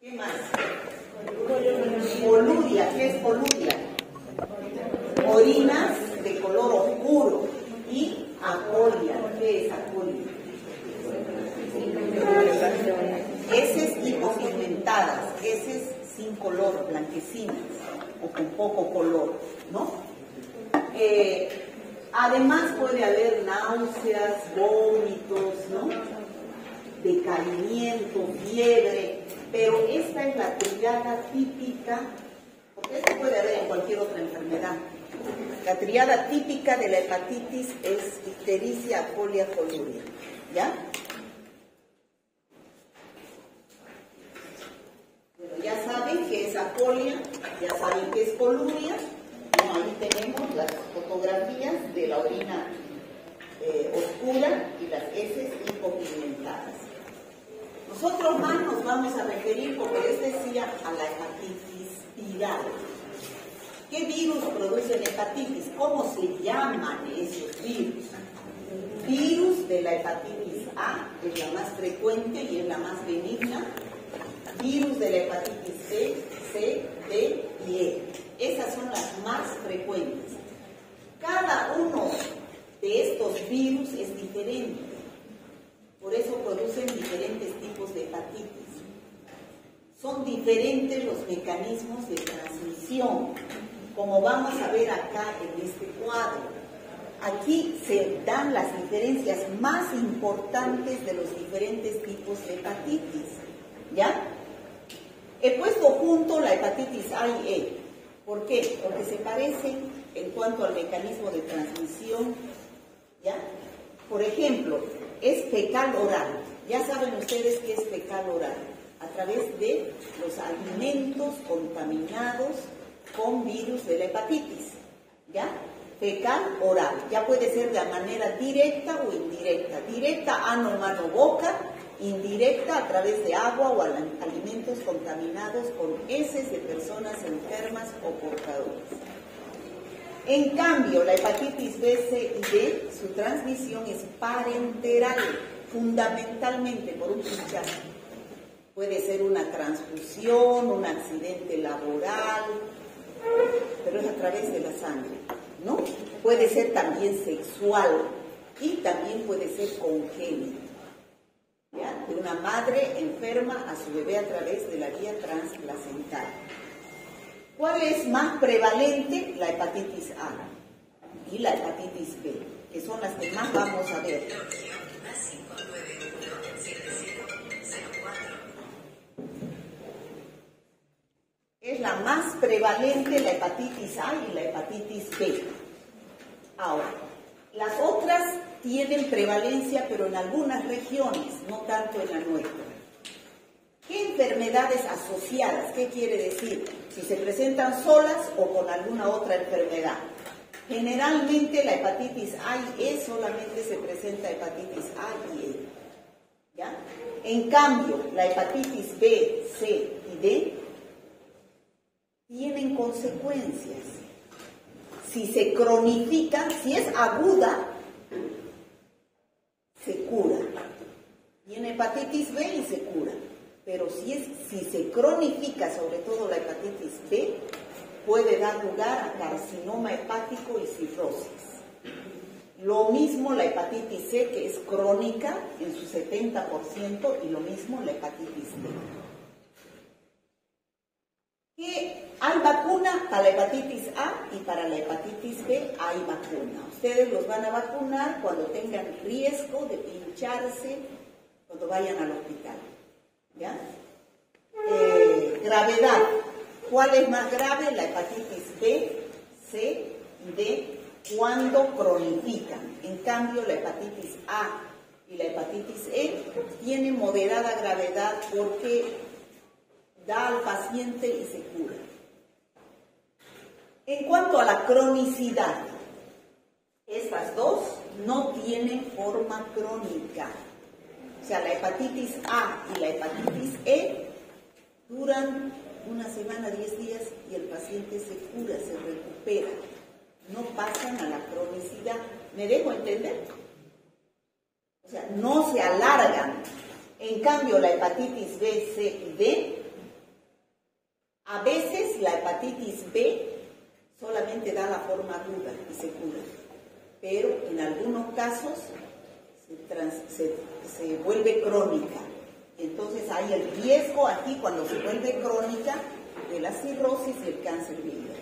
¿Qué más? Coluria. ¿Qué es coluria? Orinas de color oscuro. Y acolia. ¿Qué es acolia? Heces hipopigmentadas, heces sin color, blanquecinas o con poco color, ¿no? Además puede haber náuseas, vómitos, ¿no? Decaimiento, fiebre, pero esta es la triada típica, porque esto puede haber en cualquier otra enfermedad. La triada típica de la hepatitis es ictericia, acolia, coluria, ¿ya? Bueno, ya saben que es acolia, ya saben que es coluria. Bueno, ahí tenemos las fotografías de la orina oscura y las heces hipopigmentadas. Nosotros más nos vamos a referir, como les decía, a la hepatitis viral. ¿Qué virus producen hepatitis? ¿Cómo se llaman esos virus? Virus de la hepatitis A es la más frecuente y es la más benigna. Virus de la hepatitis B, C, D y E. Esas son las más frecuentes. Cada uno de estos virus es diferente. Por eso producen diferentes tipos de hepatitis. Son diferentes los mecanismos de transmisión, como vamos a ver acá en este cuadro. Aquí se dan las diferencias más importantes de los diferentes tipos de hepatitis. ¿Ya? He puesto junto la hepatitis A y E. ¿Por qué? Porque se parecen en cuanto al mecanismo de transmisión. ¿Ya? Por ejemplo, es fecal oral. Ya saben ustedes qué es fecal oral. A través de los alimentos contaminados con virus de la hepatitis. ¿Ya? Fecal oral. Ya puede ser de manera directa o indirecta. Directa, ano, mano, boca. Indirecta a través de agua o alimentos contaminados con heces de personas enfermas o portadoras. En cambio, la hepatitis B, C y D, su transmisión es parenteral, fundamentalmente por un pinchazo. Puede ser una transfusión, un accidente laboral, pero es a través de la sangre, ¿no? Puede ser también sexual y también puede ser congénito, ¿ya? De una madre enferma a su bebé a través de la vía transplacental. ¿Cuál es más prevalente? La hepatitis A y la hepatitis B, que son las que más vamos a ver. Es la más prevalente la hepatitis A y la hepatitis B. Ahora, las otras tienen prevalencia, pero en algunas regiones, no tanto en la nuestra. ¿Qué enfermedades asociadas? ¿Qué quiere decir? Si se presentan solas o con alguna otra enfermedad. Generalmente la hepatitis A y E solamente se presenta hepatitis A y E. ¿Ya? En cambio, la hepatitis B, C y D tienen consecuencias. Si se cronifican, si es aguda, se cura. Tiene hepatitis B y se cura. Pero si se cronifica, sobre todo la hepatitis B, puede dar lugar a carcinoma hepático y cirrosis. Lo mismo la hepatitis C, que es crónica en su 70%, y lo mismo la hepatitis B. Hay vacuna para la hepatitis A y para la hepatitis B hay vacuna. Ustedes los van a vacunar cuando tengan riesgo de pincharse, cuando vayan al hospital. ¿Ya? Gravedad. ¿Cuál es más grave? La hepatitis B, C y D cuando cronifican. En cambio, la hepatitis A y la hepatitis E tienen moderada gravedad porque da al paciente y se cura. En cuanto a la cronicidad, estas dos no tienen forma crónica. O sea, la hepatitis A y la hepatitis E duran una semana, 10 días y el paciente se cura, se recupera. No pasan a la cronicidad. ¿Me dejo entender? O sea, no se alargan. En cambio, la hepatitis B, C y D A veces la hepatitis B solamente da la forma aguda y se cura, pero en algunos casos se vuelve crónica. Entonces hay el riesgo aquí cuando se vuelve crónica de la cirrosis y el cáncer de hígado.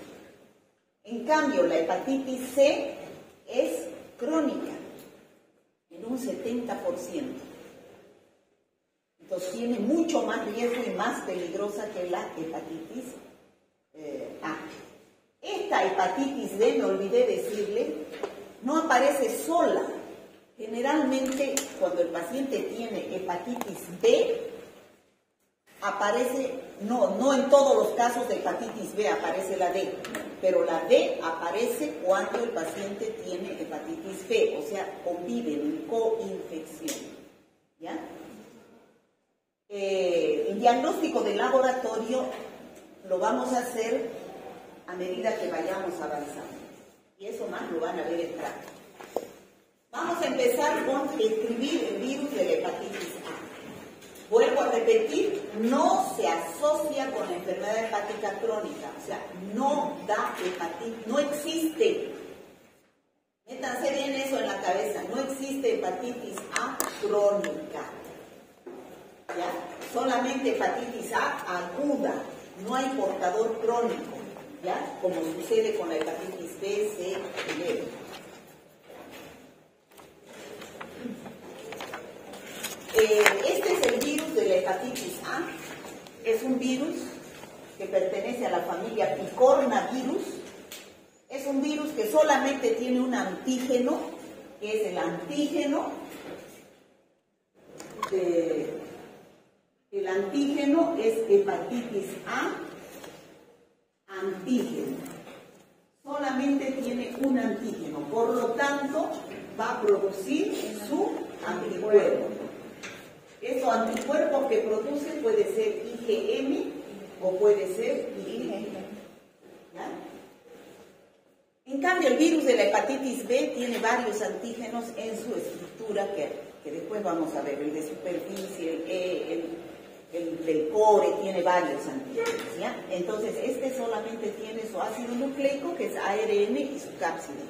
En cambio, la hepatitis C es crónica en un 70%. Entonces tiene mucho más riesgo y más peligrosa que la hepatitis A. Esta hepatitis B, me olvidé decirle, no aparece sola. Generalmente, cuando el paciente tiene hepatitis B, aparece, no en todos los casos de hepatitis B aparece la D, pero la D aparece cuando el paciente tiene hepatitis B, o sea, conviven en coinfección. ¿Ya? El diagnóstico de laboratorio lo vamos a hacer a medida que vayamos avanzando. Y eso más lo van a ver en práctica. Vamos a empezar con escribir el virus de la hepatitis A. Vuelvo a repetir, no se asocia con la enfermedad hepática crónica, o sea, no da hepatitis, no existe. Métanse bien eso en la cabeza, no existe hepatitis A crónica. ¿Ya? Solamente hepatitis A aguda, no hay portador crónico, ¿ya? Como sucede con la hepatitis B, C y D. Este es el virus de la hepatitis A. Es un virus que pertenece a la familia picornavirus. Es un virus que solamente tiene un antígeno, que es el antígeno el antígeno es hepatitis A antígeno. Solamente tiene un antígeno, por lo tanto va a producir su anticuerpo. Esos anticuerpos que produce puede ser IgM o puede ser IgG. ¿Ya? En cambio, el virus de la hepatitis B tiene varios antígenos en su estructura que después vamos a ver. El de superficie, el del core, tiene varios antígenos. ¿Ya? Entonces, este solamente tiene su ácido nucleico, que es ARN, y su cápside.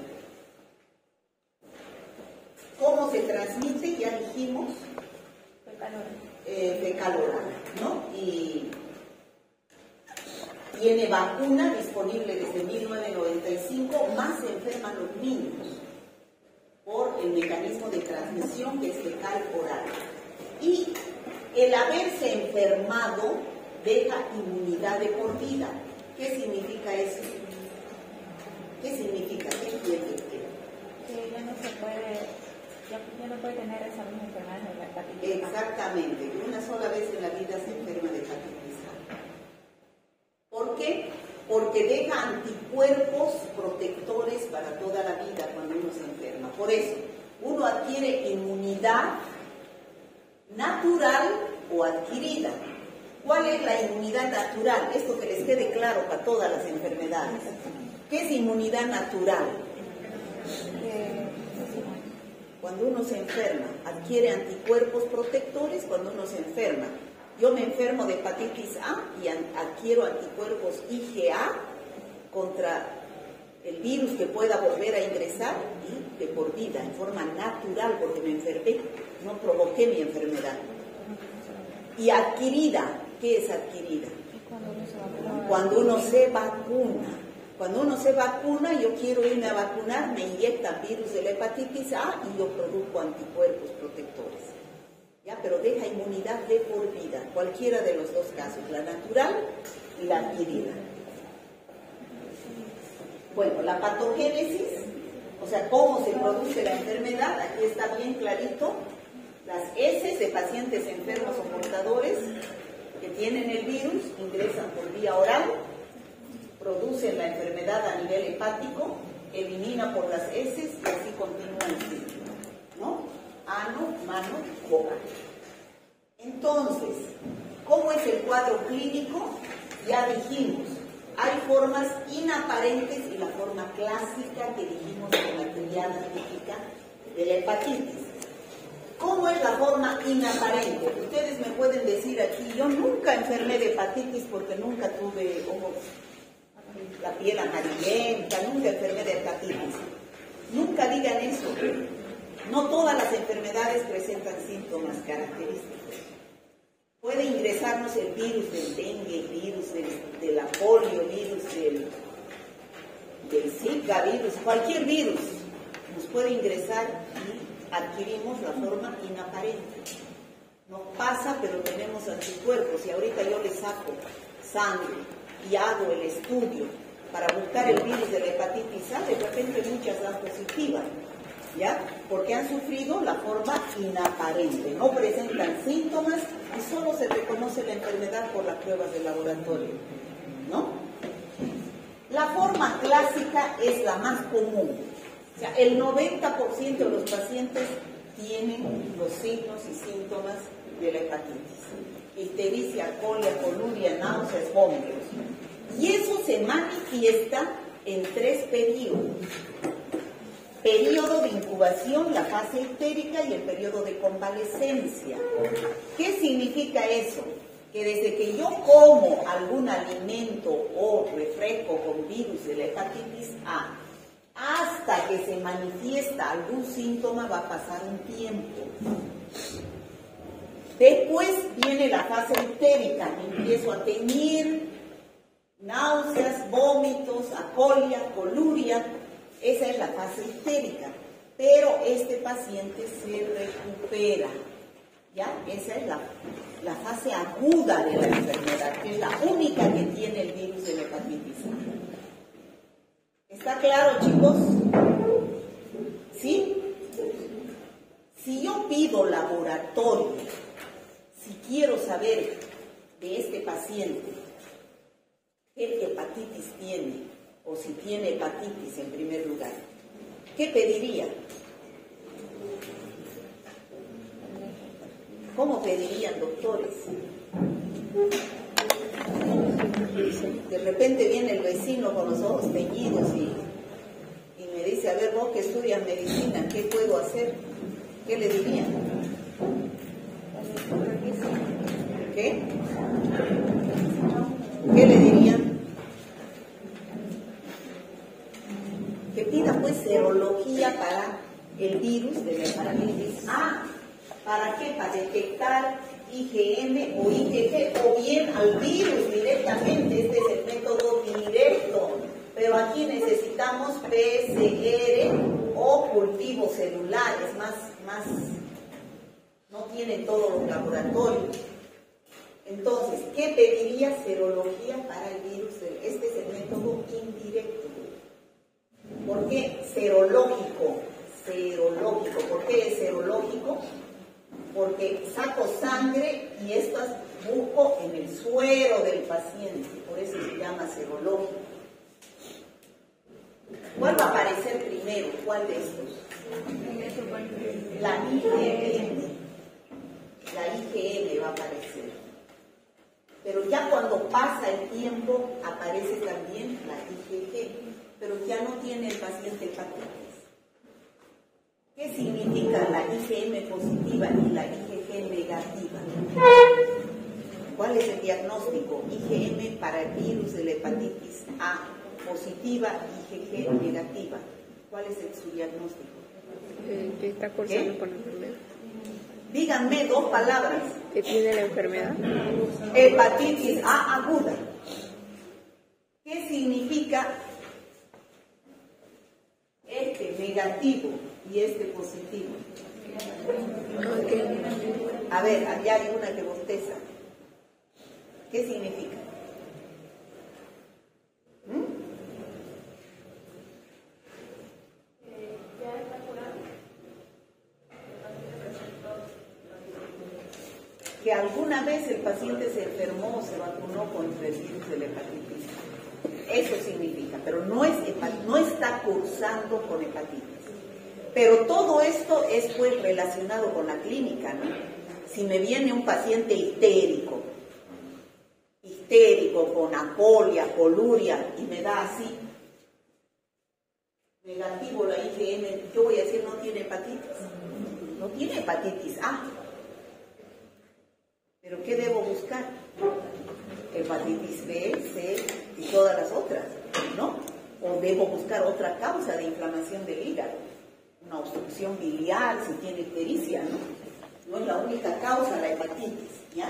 ¿Cómo se transmite? Ya dijimos. Fecal oral, ¿no? Y tiene vacuna disponible desde 1995, más se enferman los niños por el mecanismo de transmisión que es fecal oral. Y el haberse enfermado deja inmunidad de por vida. ¿Qué significa eso? ¿Qué significa? ¿Qué quiere decir? Que ya no se puede... Ya no puede tener esa misma enfermedad de la hepatitis A. Exactamente, una sola vez en la vida se enferma de hepatitis A. ¿Por qué? Porque deja anticuerpos protectores para toda la vida cuando uno se enferma. Por eso, uno adquiere inmunidad natural o adquirida. ¿Cuál es la inmunidad natural? Esto que les quede claro para todas las enfermedades. ¿Qué es inmunidad natural? Cuando uno se enferma, adquiere anticuerpos protectores cuando uno se enferma. Yo me enfermo de hepatitis A y adquiero anticuerpos IgA contra el virus que pueda volver a ingresar y de por vida, en forma natural, porque me enfermé, no provoqué mi enfermedad. Y adquirida, ¿qué es adquirida? Cuando uno se vacuna. Cuando uno se vacuna, yo quiero irme a vacunar, me inyectan virus de la hepatitis A y yo produzco anticuerpos protectores. ¿Ya? Pero deja inmunidad de por vida, cualquiera de los dos casos, la natural y la adquirida. Bueno, la patogénesis, o sea, cómo se produce la enfermedad, aquí está bien clarito. Las heces de pacientes enfermos o portadores que tienen el virus ingresan por vía oral, producen la enfermedad a nivel hepático, elimina por las heces y así continúa el ciclo, ¿no? Ano, mano, boca. Entonces, ¿cómo es el cuadro clínico? Ya dijimos, hay formas inaparentes y la forma clásica que dijimos en la triada típica de la hepatitis. ¿Cómo es la forma inaparente? Ustedes me pueden decir aquí, yo nunca enfermé de hepatitis porque nunca tuve la piel amarillenta, nunca enfermé de hepatitis. Nunca digan eso. No todas las enfermedades presentan síntomas característicos. Puede ingresarnos el virus del dengue, el virus de la polio, el virus del Zika, virus, cualquier virus nos puede ingresar y adquirimos la forma inaparente. Nos pasa, pero tenemos anticuerpos y ahorita yo le saco sangre y hago el estudio para buscar el virus de la hepatitis A, de repente muchas dan positivas, ¿ya? Porque han sufrido la forma inaparente, no presentan síntomas y solo se reconoce la enfermedad por las pruebas de laboratorio, ¿no? La forma clásica es la más común, o sea, el 90% de los pacientes tienen los signos y síntomas de la hepatitis: ictericia, colia, coluria, náuseas, vómitos. Y eso se manifiesta en 3 periodos. Periodo de incubación, la fase ictérica, y el periodo de convalescencia. ¿Qué significa eso? Que desde que yo como algún alimento o refresco con virus de la hepatitis A, hasta que se manifiesta algún síntoma, va a pasar un tiempo. Después viene la fase ictérica, empiezo a tener náuseas, vómitos, acolia, coluria. Esa es la fase ictérica, pero este paciente se recupera, ¿ya? Esa es la fase aguda de la enfermedad, que es la única que tiene el virus de la hepatitis A. ¿Está claro, chicos? ¿Sí? Si yo pido laboratorio, si quiero saber de este paciente qué hepatitis tiene, o si tiene hepatitis en primer lugar, ¿qué pediría? ¿Cómo pedirían, doctores? De repente viene el vecino con los ojos teñidos y me dice, a ver, vos que estudias medicina, ¿qué puedo hacer? ¿Qué le dirían? ¿Qué? ¿Qué le dirían? Que pida pues serología para el virus de la hepatitis A. ¿Para qué? Para detectar IgM o IgG, o bien al virus directamente. Este es el método directo, pero aquí necesitamos PCR o cultivo celular, es más, no tienen todos los laboratorios. Entonces, ¿qué pediría serología para el virus? Este es el método indirecto. ¿Por qué serológico? Serológico. ¿Por qué es serológico? Porque saco sangre y estas busco en el suero del paciente, por eso se llama serológico. ¿Cuál va a aparecer primero? ¿Cuál de estos? La IgM. La IgM va a aparecer. Pero ya cuando pasa el tiempo aparece también la IgG, pero ya no tiene el paciente hepatitis. ¿Qué significa la IgM positiva y la IgG negativa? ¿Cuál es el diagnóstico? IgM para el virus de la hepatitis A positiva, IgG negativa. ¿Cuál es su diagnóstico? Que está cursando con la enfermedad. Díganme 2 palabras. ¿Que tiene la enfermedad? Hepatitis A aguda. ¿Qué significa este negativo y este positivo? Okay. A ver, allá hay una que bosteza. ¿Qué significa? Que alguna vez el paciente se enfermó o se vacunó contra el virus de la hepatitis. Eso significa, pero no está cursando con hepatitis. Pero todo esto es pues relacionado con la clínica, ¿no? Si me viene un paciente histérico con acolia, coluria, y me da así, negativo la IgM, yo voy a decir no tiene hepatitis. no tiene hepatitis A. ¿Pero qué debo buscar? Hepatitis B, C y todas las otras, ¿no? O debo buscar otra causa de inflamación del hígado, una obstrucción biliar, si tiene ictericia, ¿no? No es la única causa la hepatitis, ¿ya?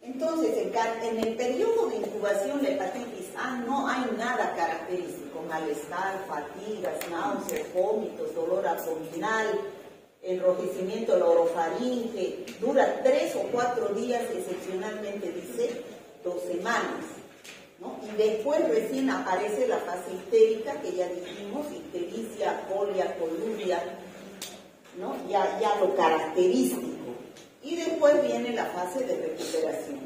Entonces, en el periodo de incubación, la hepatitis A no hay nada característico: malestar, fatigas, náuseas, vómitos, dolor abdominal, enrojecimiento de la orofaringe. Dura 3 o 4 días, excepcionalmente dice 2 semanas, ¿no? Y después recién aparece la fase ictérica, que ya dijimos, ictericia, colia, coluria, ¿no? Ya lo característico. Y después viene la fase de recuperación.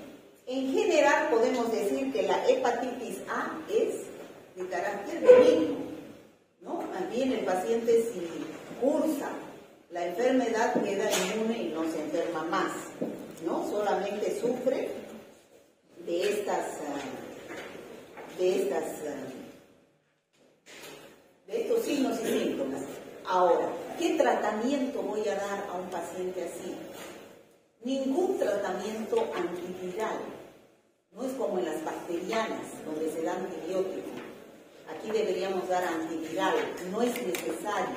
En general podemos decir que la hepatitis A es de carácter benigno, ¿no? También el paciente, si cursa la enfermedad, queda inmune y no se enferma más, ¿no? Solamente sufre de estos signos y síntomas. Ahora, ¿qué tratamiento voy a dar a un paciente así? Ningún tratamiento antiviral. No es como en las bacterianas, donde se da antibiótico. Aquí deberíamos dar antiviral. No es necesario,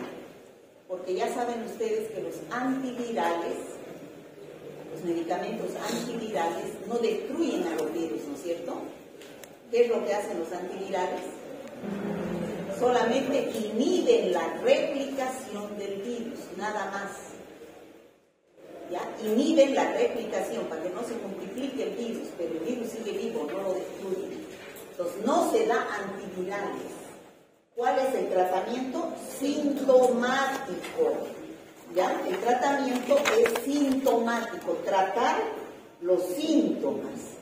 porque ya saben ustedes que los antivirales, los medicamentos antivirales, no destruyen a los virus, ¿no es cierto? ¿Qué es lo que hacen los antivirales? Solamente inhiben la replicación del virus, nada más. ¿Ya? Inhiben la replicación para que no se multiplique el virus, pero el virus sigue vivo, no lo destruyen. Entonces, no se da antivirales. ¿Cuál es el tratamiento? Sintomático. ¿Ya? El tratamiento es sintomático, tratar los síntomas.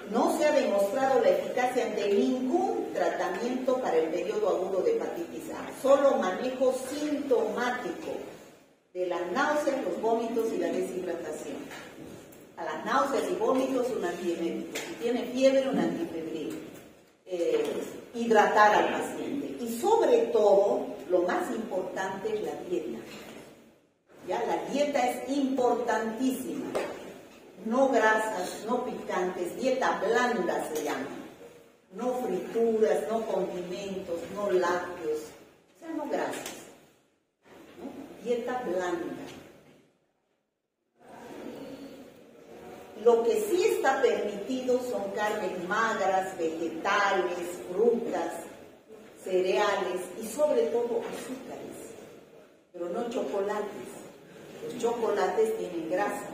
No se ha demostrado la eficacia de ningún tratamiento para el periodo agudo de hepatitis A, solo manejo sintomático de las náuseas, los vómitos y la deshidratación. A las náuseas y vómitos, un antiemético. Si tiene fiebre, un antifebril. Hidratar al paciente. Y sobre todo, lo más importante es la dieta. ¿Ya? La dieta es importantísima. No grasas, no picantes, dieta blanda se llama. No frituras, no condimentos, no lácteos, o sea, no grasas, ¿no? Dieta blanda. Lo que sí está permitido son carnes magras, vegetales, frutas, cereales y sobre todo azúcares, pero no chocolates. Los chocolates tienen grasa.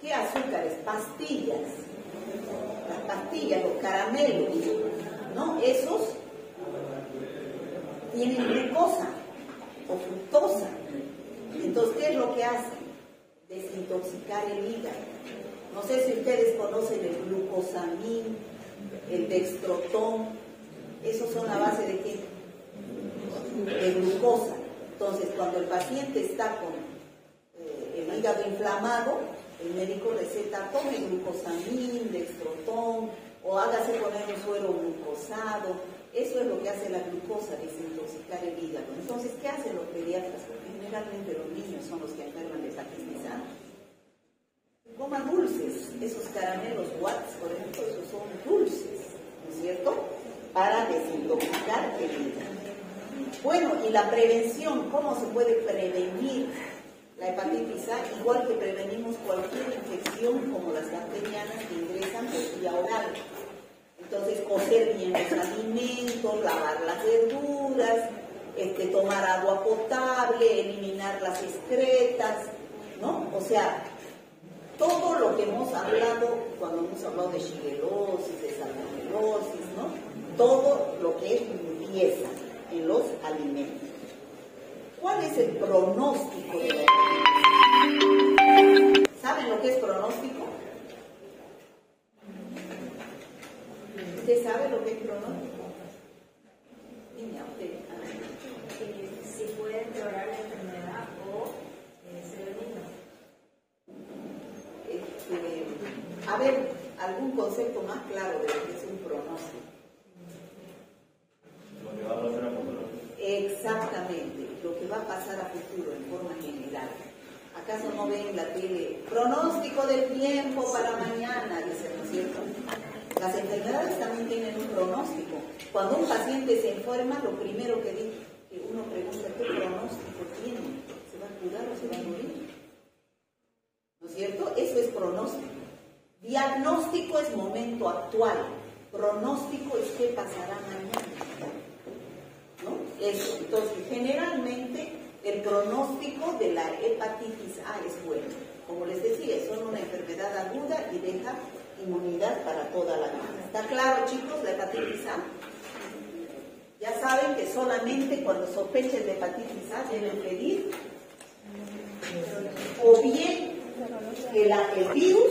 ¿Qué azúcares? Pastillas. Las pastillas, los caramelos, ¿no? Esos tienen glucosa o fructosa. Entonces, ¿qué es lo que hacen? Desintoxicar el hígado. No sé si ustedes conocen el glucosamín, el dextrotón. Esos son a base de ¿qué? De glucosa. Entonces, cuando el paciente está con el hígado inflamado, el médico receta: tome glucosamín, dextrotón, o hágase poner un suero glucosado. Eso es lo que hace la glucosa, desintoxicar el hígado. Entonces, ¿qué hacen los pediatras? Porque generalmente los niños son los que enferman de hepatitis A. Coman dulces. Esos caramelos Watts, por ejemplo, esos son dulces, ¿no es cierto? Para desintoxicar el hígado. Bueno, y la prevención, ¿cómo se puede prevenir la hepatitis A? Igual que prevenimos cualquier infección como las bacterianas que ingresan por vía oral. Entonces, cocer bien los alimentos, lavar las verduras, tomar agua potable, eliminar las excretas, ¿no? O sea, todo lo que hemos hablado cuando hemos hablado de shigellosis, de salmonelosis, ¿no? Todo lo que es limpieza en los alimentos. ¿Cuál es el pronóstico de la hepatitis? ¿Saben lo que es pronóstico? ¿Usted sabe lo que es pronóstico? Niña, usted. Si puede empeorar la enfermedad o ser benigno. A ver, algún concepto más claro de lo que es un pronóstico. Lo que va a pasar a futuro. Exacto. va a pasar a futuro en forma general. ¿Acaso no ven en la tele pronóstico del tiempo para mañana? Dicen, ¿no es cierto? Las enfermedades también tienen un pronóstico. Cuando un paciente se enferma, lo primero que uno pregunta, ¿qué pronóstico tiene? ¿Se va a curar o se va a morir? ¿No es cierto? Eso es pronóstico. Diagnóstico es momento actual. Pronóstico es qué pasará mañana, ¿no? Eso. Entonces, generalmente, el pronóstico de la hepatitis A es bueno. Como les decía, son una enfermedad aguda y deja inmunidad para toda la vida. ¿Está claro, chicos, la hepatitis A? Ya saben que solamente cuando sospechen de hepatitis A deben pedir o bien el virus,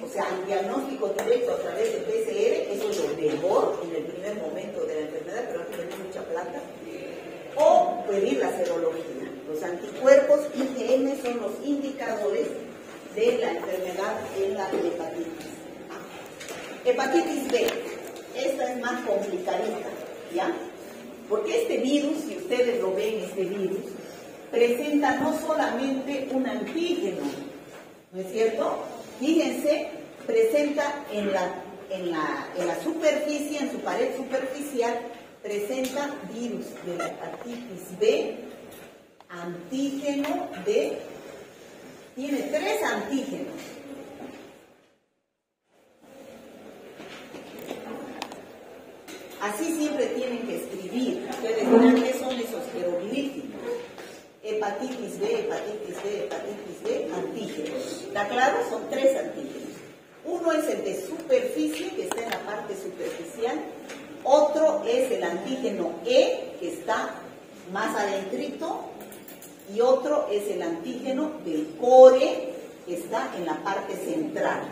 o sea, el diagnóstico directo a través de PCR, eso es lo mejor en el primer momento de la enfermedad, pero aquí tenemos mucha plata, o pedir la serología. Los anticuerpos IgM son los indicadores de la enfermedad en la hepatitis A. Hepatitis B, esta es más complicadita, ¿ya? Porque este virus, si ustedes lo ven, este virus, presenta no solamente un antígeno, ¿no es cierto? Fíjense, presenta en la superficie, en su pared superficial, presenta virus de la hepatitis B, antígeno tiene 3 antígenos. Así siempre tienen que escribir. Ustedes dirán qué son esos jeroglíficos. Hepatitis B, hepatitis B, hepatitis B, antígenos. ¿Está claro? Son 3 antígenos. Uno es el de superficie, que está en la parte superficial. Otro es el antígeno E, que está más adentrito. Y otro es el antígeno del core, que está en la parte central.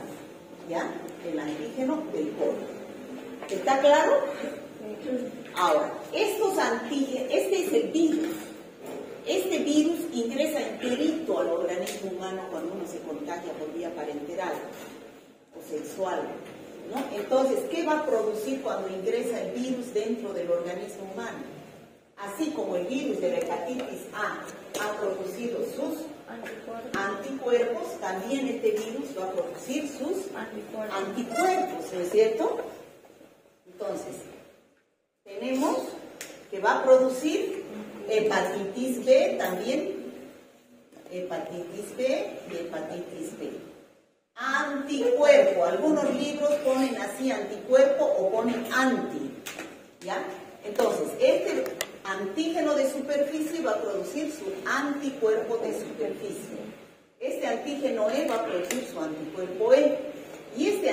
¿Ya? El antígeno del core. ¿Está claro? Ahora, estos antígenos, este es el virus. Este virus ingresa enterito al organismo humano cuando uno se contagia por vía parenteral o sexual, ¿no? Entonces, ¿qué va a producir cuando ingresa el virus dentro del organismo humano? Así como el virus de la hepatitis A ha producido sus anticuerpos, también este virus va a producir sus anticuerpos, ¿no es cierto? Entonces, tenemos que va a producir hepatitis B también, hepatitis B y hepatitis B. Anticuerpo, algunos libros ponen así anticuerpo o ponen anti, ¿ya? Entonces, este antígeno de superficie va a producir su anticuerpo de superficie. Este antígeno E va a producir su anticuerpo E. Y este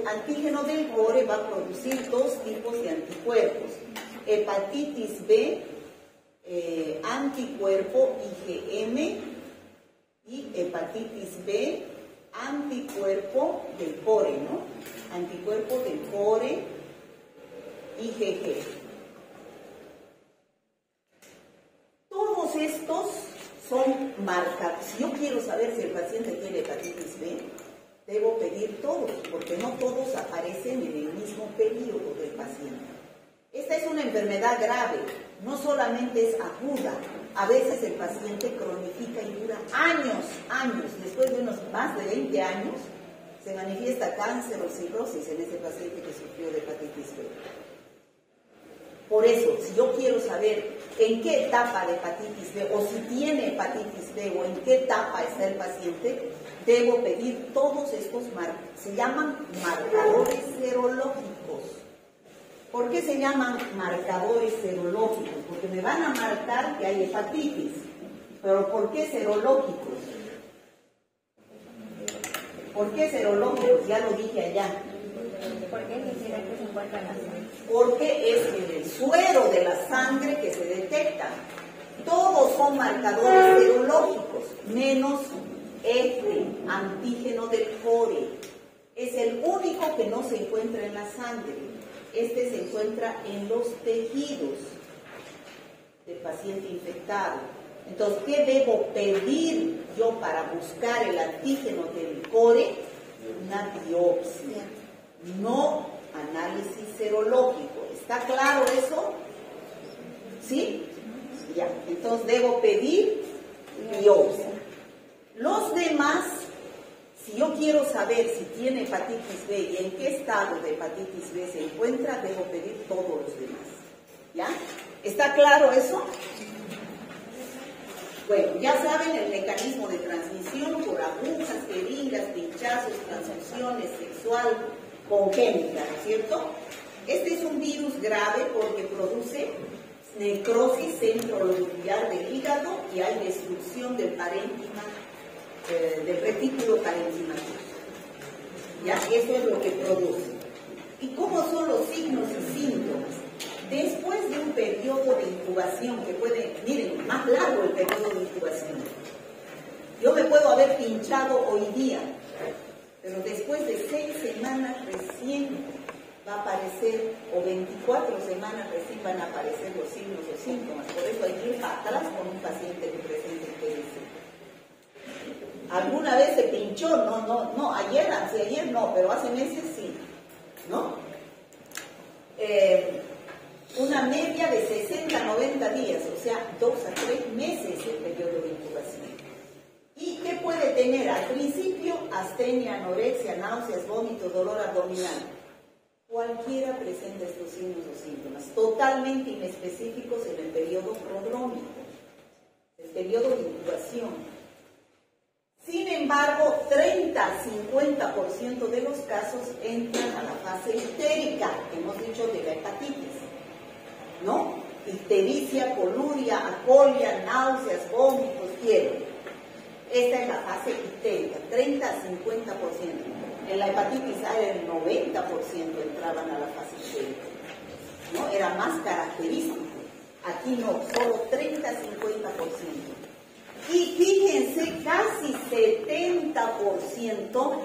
antígeno del core va a producir 2 tipos de anticuerpos. Hepatitis B, anticuerpo IgM, y hepatitis B, anticuerpo del core, ¿no? Anticuerpo del core IgG. Todos estos son marcados. Si yo quiero saber si el paciente tiene hepatitis B, debo pedir todos, porque no todos aparecen en el mismo periodo del paciente. Esta es una enfermedad grave, no solamente es aguda, a veces el paciente cronifica y dura años, después de unos más de 20 años, se manifiesta cáncer o cirrosis en ese paciente que sufrió de hepatitis B. Por eso, si yo quiero saber en qué etapa de hepatitis B, o si tiene hepatitis B, o en qué etapa está el paciente, debo pedir todos estos se llaman marcadores serológicos. ¿Por qué se llaman marcadores serológicos? Porque me van a marcar que hay hepatitis. Pero ¿por qué serológicos? ¿Por qué serológicos? Ya lo dije allá. Porque es el que se encuentra en la sangre. Porque es en el suero de la sangre que se detecta. Todos son marcadores serológicos, menos este antígeno del core. Es el único que no se encuentra en la sangre. Este se encuentra en los tejidos del paciente infectado. Entonces, ¿qué debo pedir yo para buscar el antígeno del core? Una biopsia, no análisis serológico. ¿Está claro eso? ¿Sí? Ya, entonces debo pedir biopsia. Los demás, si yo quiero saber si tiene hepatitis B y en qué estado de hepatitis B se encuentra, debo pedir todos los demás. ¿Ya? ¿Está claro eso? Bueno, ya saben el mecanismo de transmisión por agujas, jeringas, pinchazos, transfusiones, sexual, congénita, ¿no es cierto? Este es un virus grave porque produce necrosis centrolobular del hígado y hay destrucción del parénquima, del retículo parenquimatico. ¿Ya? Eso es lo que produce. ¿Y cómo son los signos y síntomas? Después de un periodo de incubación que puede, miren, más largo el periodo de incubación. Yo me puedo haber pinchado hoy día, pero después de 6 semanas recién va a aparecer, o 24 semanas recién van a aparecer los signos o síntomas. Por eso hay que ir para atrás con un paciente que presente ictericia. ¿Alguna vez se pinchó? No, ayer, anteayer no, pero hace meses sí, ¿no? Una media de 60 a 90 días, o sea, 2 a 3 meses el periodo de incubación. ¿Y qué puede tener? Al principio, astenia, anorexia, náuseas, vómito, dolor abdominal. Cualquiera presenta estos signos o síntomas, totalmente inespecíficos en el periodo prodrómico, el periodo de incubación. Sin embargo, 30-50% de los casos entran a la fase ictérica, hemos dicho de la hepatitis, ¿no? Ictericia, coluria, acolia, náuseas, vómitos, fiebre. Esta es la fase ictérica, 30-50%. En la hepatitis A el 90% entraban a la fase ictérica, ¿no? Era más característico. Aquí no, solo 30-50%. Y fíjense, casi 70%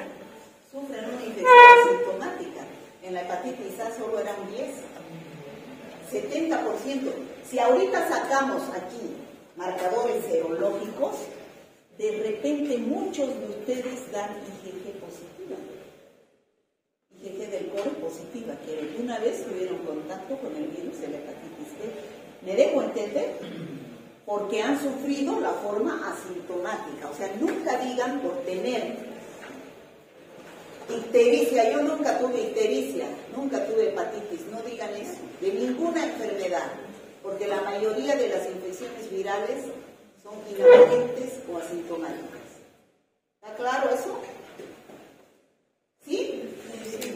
sufren una infección asintomática. En la hepatitis A solo eran 10. 70%. Si ahorita sacamos aquí marcadores serológicos, de repente muchos de ustedes dan IgG positiva. IgG del core positiva, que alguna vez tuvieron contacto con el virus de la hepatitis B. ¿Me dejo entender? Porque han sufrido la forma asintomática. O sea, nunca digan por tener ictericia. Yo nunca tuve ictericia, nunca tuve hepatitis. No digan eso, de ninguna enfermedad. Porque la mayoría de las infecciones virales son inaparentes o asintomáticas. ¿Está claro eso? ¿Sí?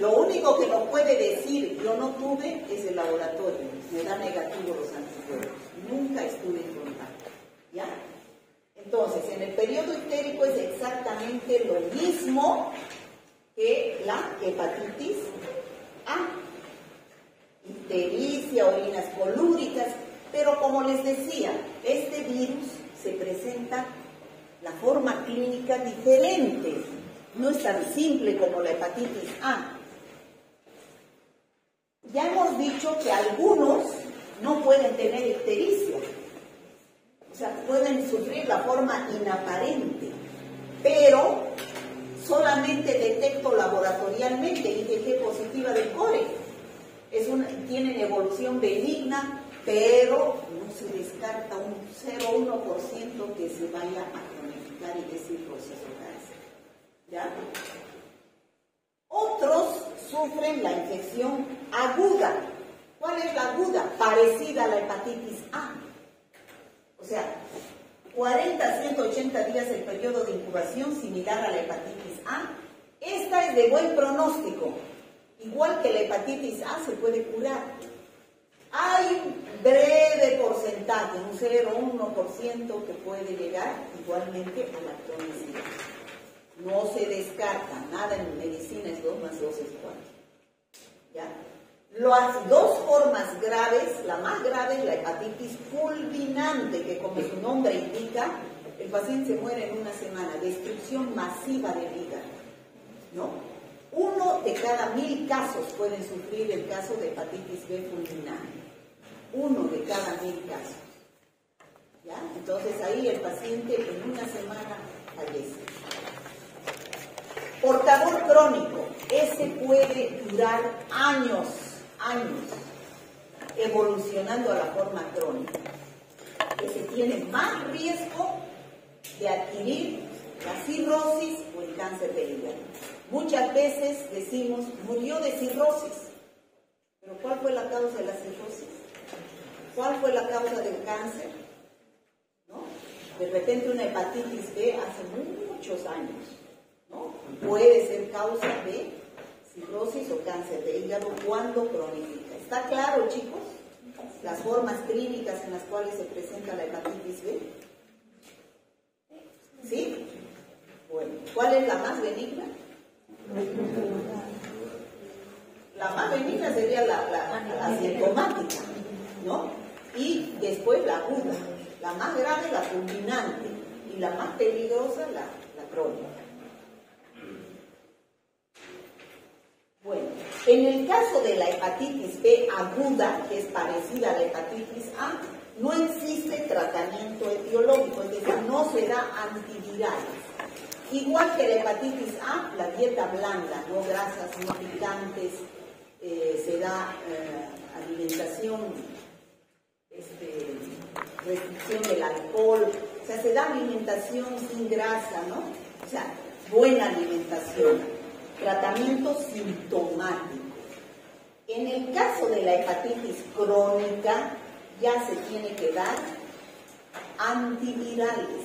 Lo único que nos puede decir yo no tuve es el laboratorio. Me da negativo los anticuerpos. Nunca estuve en contacto. ¿Ya? Entonces, en el periodo ictérico es exactamente lo mismo que la hepatitis A. Ictericia, orinas colúricas, pero como les decía, este virus se presenta la forma clínica diferente. No es tan simple como la hepatitis A. Ya hemos dicho que algunos no pueden tener ictericia. O sea, pueden sufrir la forma inaparente, pero solamente detecto laboratorialmente IgG positiva del core. Tienen evolución benigna, pero no se descarta un 0,1% que se vaya a cronificar y que es cirrosis o cáncer. ¿Ya? Otros sufren la infección aguda. ¿Cuál es la aguda? Parecida a la hepatitis A. O sea, 40 a 180 días el periodo de incubación, similar a la hepatitis A. Esta es de buen pronóstico. Igual que la hepatitis A se puede curar. Hay un breve porcentaje, un 0,1% que puede llegar igualmente a la cronicidad. No se descarta, nada en medicina es 2 más 2 es 4. ¿Ya? Las dos formas graves, la más grave es la hepatitis fulminante, que como su nombre indica, el paciente se muere en una semana, destrucción masiva del hígado, ¿no? 1 de cada 1000 casos pueden sufrir el caso de hepatitis B fulminante. 1 de cada 1000 casos. ¿Ya? Entonces ahí el paciente en una semana fallece. Portador crónico, ese puede durar años, evolucionando a la forma crónica. que se tiene más riesgo de adquirir la cirrosis o el cáncer de hígado. Muchas veces decimos, murió de cirrosis. ¿Pero cuál fue la causa de la cirrosis? ¿Cuál fue la causa del cáncer? ¿No? De repente una hepatitis B hace muchos años, ¿no? Puede ser causa de cirrosis o cáncer de hígado cuando cronifica. ¿Está claro, chicos? Las formas clínicas en las cuales se presenta la hepatitis B. ¿Sí? Bueno, ¿cuál es la más benigna? La más benigna sería la asintomática, ¿no? Y después la aguda. La más grave, la fulminante. Y la más peligrosa, la crónica. Bueno, en el caso de la hepatitis B aguda, que es parecida a la hepatitis A, no existe tratamiento etiológico, es decir, no se da antivirales. Igual que la hepatitis A, la dieta blanda, no grasas, no picantes, se da alimentación, restricción del alcohol, o sea, se da alimentación sin grasa, ¿no? O sea, buena alimentación. Tratamiento sintomático. En el caso de la hepatitis crónica, ya se tiene que dar antivirales.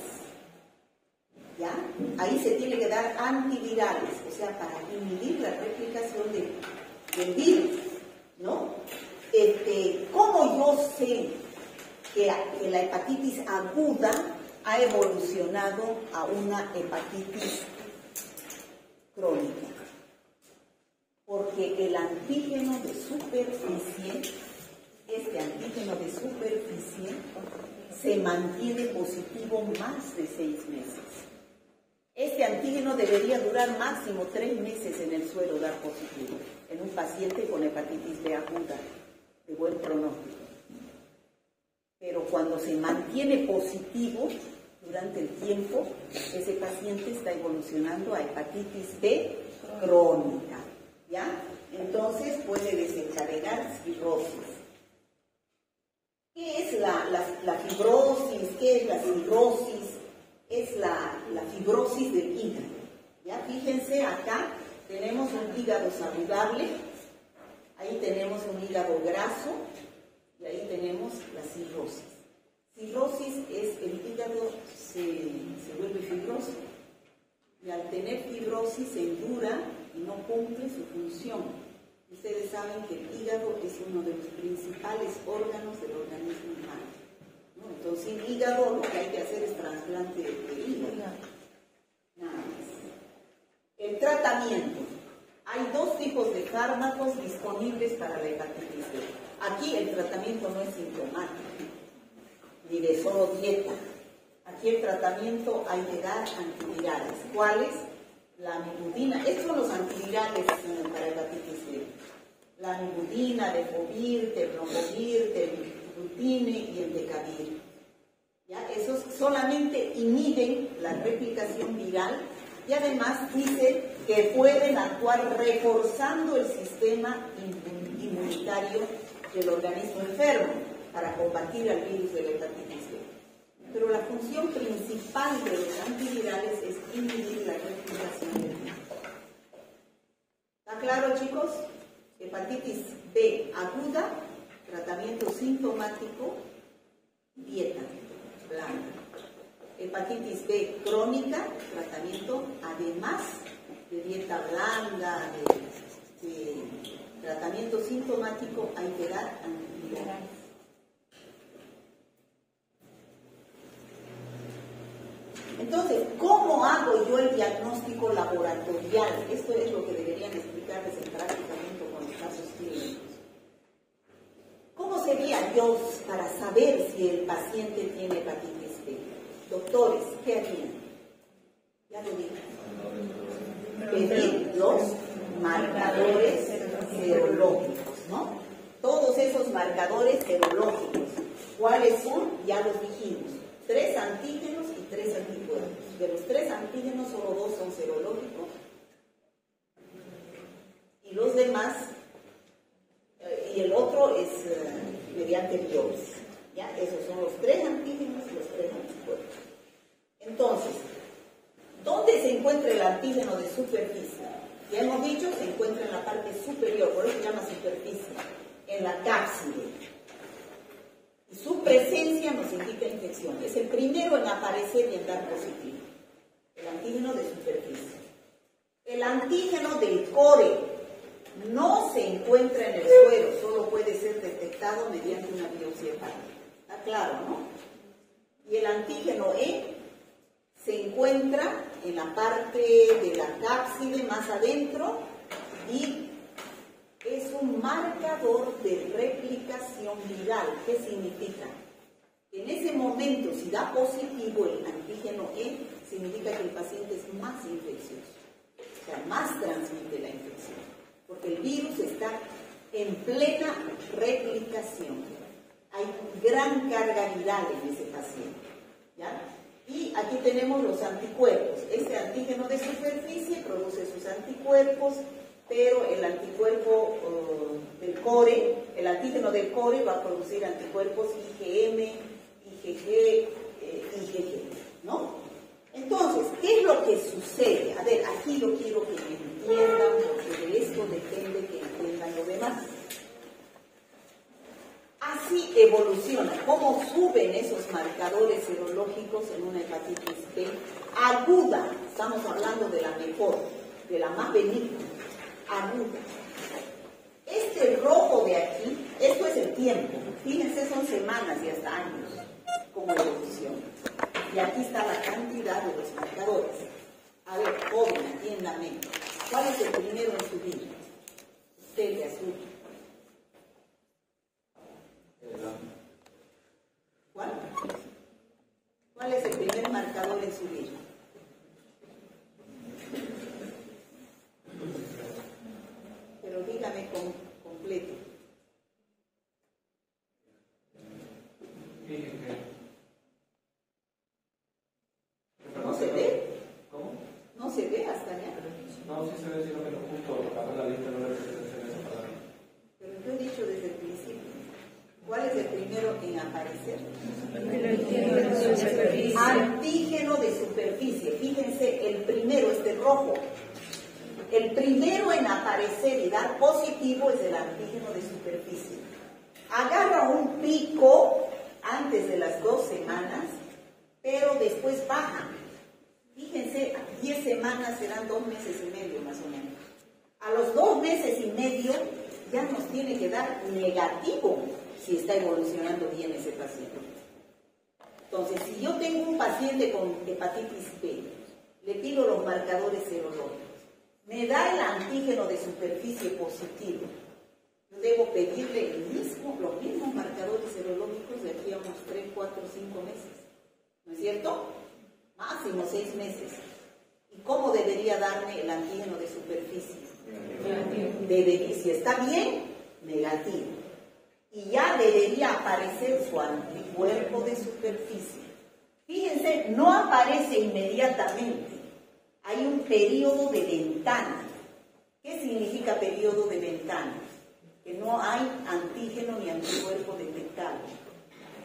¿Ya? Ahí se tiene que dar antivirales, o sea, para inhibir la replicación del virus, ¿no? ¿Cómo yo sé que la hepatitis aguda ha evolucionado a una hepatitis crónica? Porque el antígeno de superficie, este antígeno de superficie, se mantiene positivo más de 6 meses. Este antígeno debería durar máximo 3 meses en el suero dar positivo, en un paciente con hepatitis B aguda, de buen pronóstico. Pero cuando se mantiene positivo durante el tiempo, ese paciente está evolucionando a hepatitis B crónica. ¿Ya? Entonces puede desencadenar cirrosis. ¿Qué es la fibrosis? ¿Qué es la cirrosis? Es la fibrosis del hígado. ¿Ya? Fíjense, acá tenemos un hígado saludable, ahí tenemos un hígado graso y ahí tenemos la cirrosis. Cirrosis es el hígado se vuelve fibroso y al tener fibrosis se endura y no cumple su función. Ustedes saben que el hígado es uno de los principales órganos del organismo humano, ¿no? Entonces, sin hígado lo que hay que hacer es trasplante de hígado. Nada más. El tratamiento. Hay 2 tipos de fármacos disponibles para la hepatitis B. Aquí el tratamiento no es sintomático, ni de solo dieta. Aquí el tratamiento hay que dar antivirales. ¿Cuáles? La amibudina. Estos son los antivirales para hepatitis B. La amibudina, el Lefovir, Tenofovir, Rutine y el Decavir. ¿Ya? Esos solamente inhiben la replicación viral y además dice que pueden actuar reforzando el sistema inmunitario del organismo enfermo para combatir al virus de la hepatitis B. Pero la función principal de los antivirales es inhibir la replicación del virus. ¿Está claro, chicos? Hepatitis B aguda, tratamiento sintomático, dieta blanda. Hepatitis B crónica, tratamiento además de dieta blanda, de tratamiento sintomático, hay que dar antivirales. Entonces, ¿cómo hago yo el diagnóstico laboratorial? Esto es lo que deberían explicarles en prácticamente con los casos clínicos. ¿Cómo sería yo para saber si el paciente tiene hepatitis B? Doctores, ¿qué harían? Ya lo dije. Pedir los marcadores serológicos, ¿no? Todos esos marcadores serológicos. ¿Cuáles son? Ya los dijimos. 3 antígenos y 3 anticuerpos. De los 3 antígenos, solo 2 son serológicos. Y los demás, y el otro es mediante biopsia. ¿Ya? Esos son los 3 antígenos ¿Dónde se encuentra el antígeno de superficie? Ya hemos dicho, se encuentra en la parte superior, por eso se llama superficie, en la cápside. Y su presencia nos indica infección. Es el primero en aparecer y en dar positivo. El antígeno de superficie. El antígeno del core no se encuentra en el suero, solo puede ser detectado mediante una biopsia hepática. ¿Está claro, no? Y el antígeno E se encuentra en la parte de la cápside más adentro y es un marcador de replicación viral. ¿Qué significa? En ese momento, si da positivo el antígeno E, significa que el paciente es más infeccioso, o sea, más transmite la infección, porque el virus está en plena replicación. Hay gran carga viral en ese paciente, ¿ya? Y aquí tenemos los anticuerpos. Este antígeno de superficie produce sus anticuerpos, pero el anticuerpo del core, el antígeno del core va a producir anticuerpos IgM, IgG, IgG, ¿no? Entonces, ¿qué es lo que sucede? A ver, aquí lo quiero que me entiendan, porque de esto depende que entiendan lo demás. Así evoluciona, cómo suben esos marcadores serológicos en una hepatitis B aguda. Estamos hablando de la mejor, de la más benigna, aguda. Este rojo de aquí, esto es el tiempo. Fíjense, son semanas y hasta años como evolución. Y aquí está la cantidad de los marcadores. A ver, joven, atiéndame. ¿Cuál es el primero en subir? Usted de azul. ¿Cuál? ¿Cuál es el primer marcador en subir? Pero dígame completo. ¿No se ve? ¿Cómo? ¿No se ve hasta allá? No, sí se ve, sino que no justo acá en la lista no le pertenece a esa palabra. Pero yo he dicho desde el principio. ¿Cuál es el primero en aparecer? Antígeno de superficie. Fíjense, el primero, este rojo. El primero en aparecer y dar positivo es el antígeno de superficie. Agarra un pico antes de las 2 semanas, pero después baja. Fíjense, 10 semanas serán 2 meses y medio más o menos. A los 2 meses y medio ya nos tiene que dar negativo si está evolucionando bien ese paciente. Entonces, si yo tengo un paciente con hepatitis B, le pido los marcadores serológicos, me da el antígeno de superficie positivo, yo debo pedirle los mismos marcadores serológicos de aquí a unos 3, 4, 5 meses. ¿No es cierto? Máximo 6 meses. ¿Y cómo debería darme el antígeno de superficie? Negativo. Si está bien, negativo. Y ya debería aparecer su anticuerpo de superficie. Fíjense, no aparece inmediatamente. Hay un periodo de ventana. ¿Qué significa periodo de ventana? Que no hay antígeno ni anticuerpo detectable.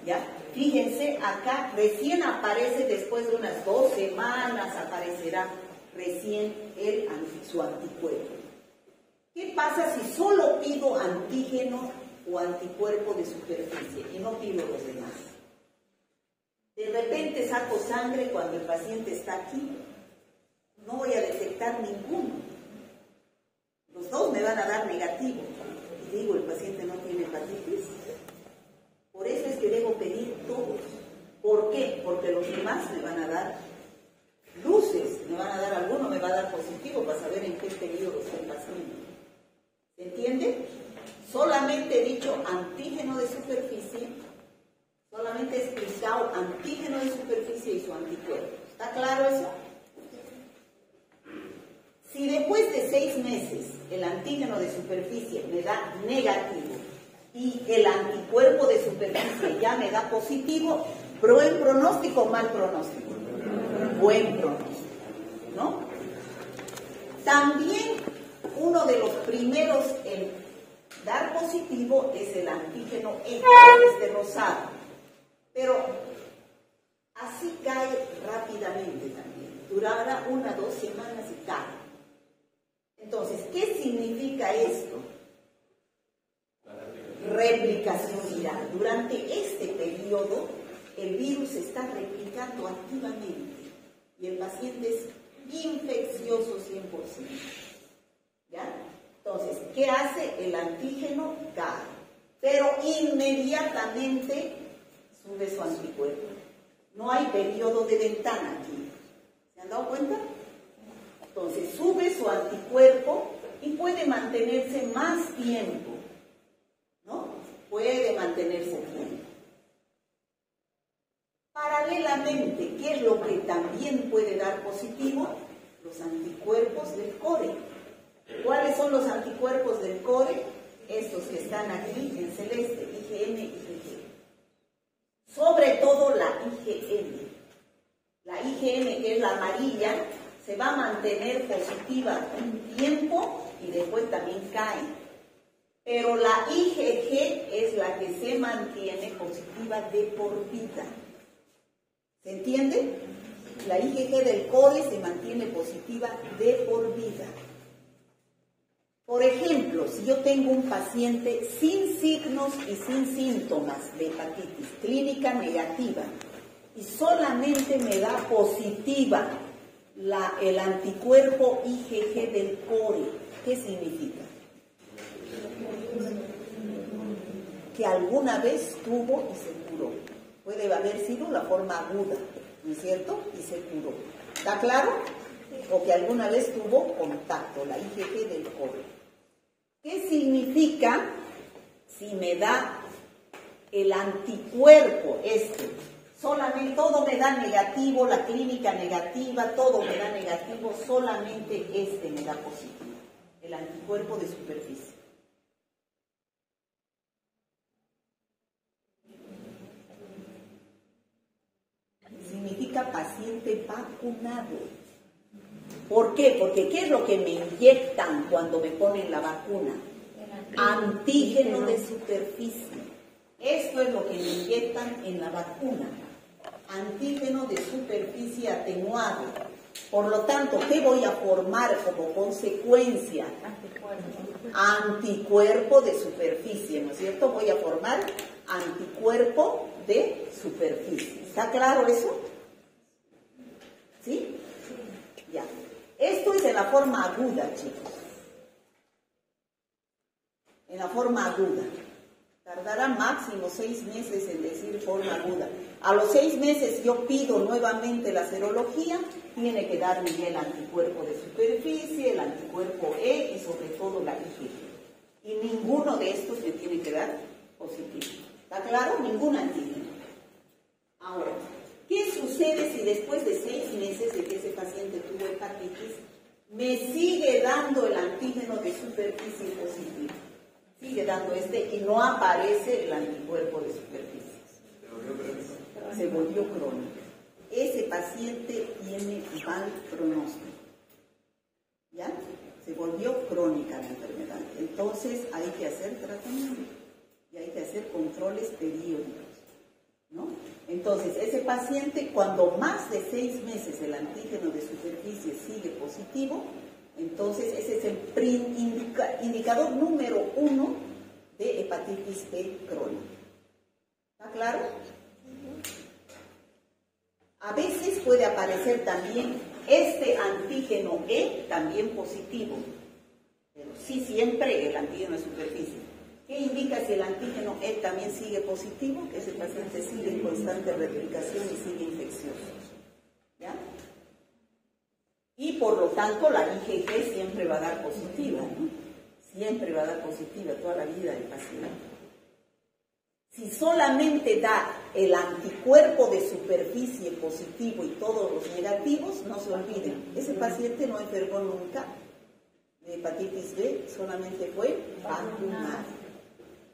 ¿Ya? Fíjense, acá recién aparece después de unas 2 semanas, aparecerá recién su anticuerpo. ¿Qué pasa si solo pido antígeno o anticuerpo de superficie y no pido los demás? De repente saco sangre cuando el paciente está aquí, no voy a detectar ninguno. Los 2 me van a dar negativo. Y digo, el paciente no tiene hepatitis. Por eso es que debo pedir todos. ¿Por qué? Porque los demás me van a dar luces, me van a dar alguno, me va a dar positivo para saber en qué periodo está el paciente. ¿Se entiende? Solamente he dicho antígeno de superficie, solamente he explicado antígeno de superficie y su anticuerpo. ¿Está claro eso? Si después de 6 meses el antígeno de superficie me da negativo y el anticuerpo de superficie ya me da positivo, ¿buen pronóstico o mal pronóstico? Buen pronóstico, ¿no? También uno de los primeros en dar positivo es el antígeno E, este rosado, pero así cae rápidamente también. durará 1 a 2 semanas y cae. Entonces, ¿qué significa esto? Replicación viral. Durante este periodo, el virus se está replicando activamente y el paciente es infeccioso 100%. ¿Ya? Entonces, ¿qué hace? El antígeno cae, pero inmediatamente sube su anticuerpo. No hay periodo de ventana aquí. ¿Se han dado cuenta? Entonces, sube su anticuerpo y puede mantenerse más tiempo. ¿No? Puede mantenerse tiempo. Paralelamente, ¿qué es lo que también puede dar positivo? Los anticuerpos del core. ¿Cuáles son los anticuerpos del core? Estos que están aquí en celeste, IgM y IgG. Sobre todo la IgM. La IgM, que es la amarilla, se va a mantener positiva un tiempo y después también cae. Pero la IgG es la que se mantiene positiva de por vida. ¿Se entiende? La IgG del core se mantiene positiva de por vida. Por ejemplo, si yo tengo un paciente sin signos y sin síntomas de hepatitis, clínica negativa, y solamente me da positiva el anticuerpo IgG del core, ¿qué significa? Que alguna vez tuvo y se curó. Puede haber sido la forma aguda, ¿no es cierto? Y se curó. ¿Está claro? O que alguna vez tuvo contacto, la IgG del core. ¿Qué significa si me da el anticuerpo este? Solamente todo me da negativo, la clínica negativa, todo me da negativo, solamente este me da positivo, el anticuerpo de superficie. Significa paciente vacunado. ¿Por qué? Porque ¿qué es lo que me inyectan cuando me ponen la vacuna? Antígeno de superficie. Esto es lo que me inyectan en la vacuna. Antígeno de superficie atenuado. Por lo tanto, ¿qué voy a formar como consecuencia? Anticuerpo de superficie, ¿no es cierto? Voy a formar anticuerpo de superficie. ¿Está claro eso? ¿Sí? Ya. Esto es en la forma aguda, chicos. En la forma aguda. Tardará máximo 6 meses en decir forma aguda. A los 6 meses yo pido nuevamente la serología, tiene que darme ya el anticuerpo de superficie, el anticuerpo E y sobre todo la IgG. Y ninguno de estos me tiene que dar positivo. ¿Está claro? Ningún antígeno. Ahora, ¿qué sucede si después de 6 meses de que ese paciente tuvo hepatitis, me sigue dando el antígeno de superficie positivo? Sigue dando y no aparece el anticuerpo de superficie. Se volvió crónico. Ese paciente tiene mal pronóstico. ¿Ya? Se volvió crónica la enfermedad. Entonces hay que hacer tratamiento y hay que hacer controles periódicos, ¿no? Entonces, ese paciente, cuando más de 6 meses el antígeno de superficie sigue positivo, entonces ese es el indicador número 1 de hepatitis B crónica. ¿Está claro? A veces puede aparecer también este antígeno E también positivo, pero sí siempre el antígeno de superficie. ¿Qué indica si el antígeno E también sigue positivo? Que ese paciente sigue en constante replicación y sigue infeccioso. ¿Ya? Y por lo tanto la IgG siempre va a dar positiva, ¿no? Siempre va a dar positiva toda la vida del paciente. Si solamente da el anticuerpo de superficie positivo y todos los negativos, no se olviden, ese paciente no enfermó nunca de hepatitis B, solamente fue vacunado.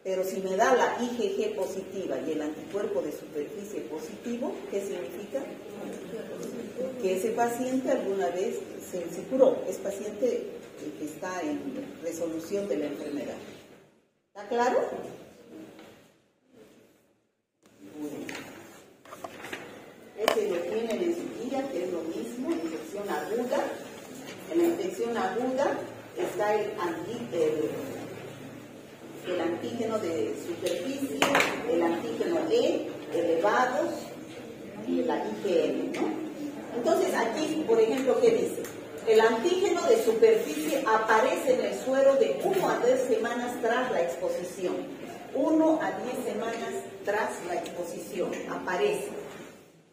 Pero si me da la IgG positiva y el anticuerpo de superficie positivo, ¿qué significa? Que ese paciente alguna vez se curó, es paciente que está en resolución de la enfermedad. ¿Está claro? Bueno. Ese lo tienen en su guía, que es lo mismo, infección aguda. En la infección aguda está el antígeno de superficie, el antígeno E, elevados y la IgM, ¿no? Entonces aquí, por ejemplo, ¿qué dice? El antígeno de superficie aparece en el suero de 1 a 10 semanas tras la exposición. 1 a 10 semanas tras la exposición aparece,